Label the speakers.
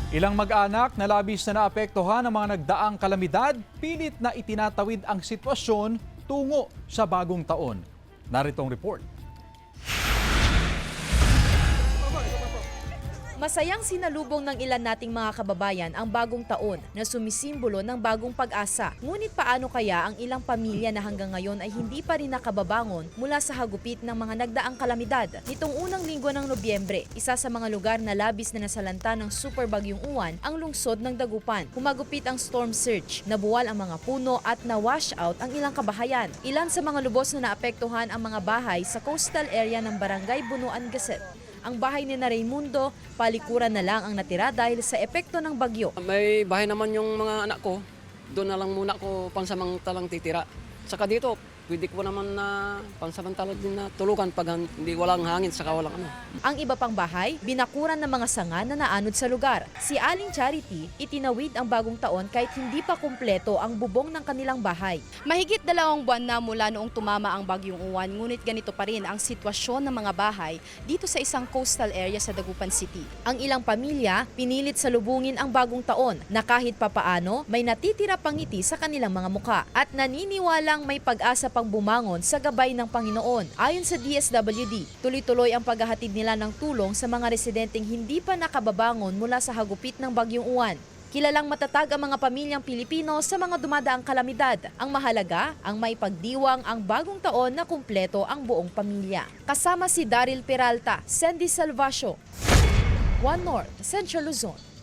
Speaker 1: Ilang mag-anak na labis na naapektuhan ng mga nagdaang kalamidad, pilit na itinatawid ang sitwasyon tungo sa bagong taon. Narito ang report.
Speaker 2: Masayang sinalubong ng ilan nating mga kababayan ang bagong taon na sumisimbolo ng bagong pag-asa. Ngunit paano kaya ang ilang pamilya na hanggang ngayon ay hindi pa rin nakababangon mula sa hagupit ng mga nagdaang kalamidad? Nitong unang linggo ng Nobyembre, isa sa mga lugar na labis na nasalanta ng super bagyong Uwan ang lungsod ng Dagupan. Humagupit ang storm surge, nabuwal ang mga puno at na-wash out ang ilang kabahayan. Ilan sa mga lubos na naapektuhan ang mga bahay sa coastal area ng Barangay Bunuan Gasset. Ang bahay ni Raimundo, palikuran na lang ang natira dahil sa epekto ng bagyo.
Speaker 3: May bahay naman yung mga anak ko. Doon na lang muna ako pansamantalang titira. Saka dito, pwede ko naman na pansamantala din na tulugan pag hindi walang hangin saka walang ano.
Speaker 2: Ang iba pang bahay, binakuran ng mga sanga na naanod sa lugar. Si Aling Charity, itinawid ang bagong taon kahit hindi pa kumpleto ang bubong ng kanilang bahay.
Speaker 4: Mahigit 2 buwan na mula noong tumama ang bagyong Uwan, ngunit ganito pa rin ang sitwasyon ng mga bahay dito sa isang coastal area sa Dagupan City.
Speaker 2: Ang ilang pamilya, pinilit salubungin ang bagong taon na kahit papaano may natitira pang ngiti sa kanilang mga muka at naniniwalang may pag-asa pang bumangon sa gabay ng Panginoon. Ayon sa DSWD, tuloy-tuloy ang paghahatid nila ng tulong sa mga residenteng hindi pa nakababangon mula sa hagupit ng bagyong Uwan. Kilalang matatag ang mga pamilyang Pilipino sa mga dumadaang kalamidad. Ang mahalaga, ang may pagdiwang ang bagong taon na kumpleto ang buong pamilya. Kasama si Daryl Peralta, Sandy Salvacio, One North, Central Luzon.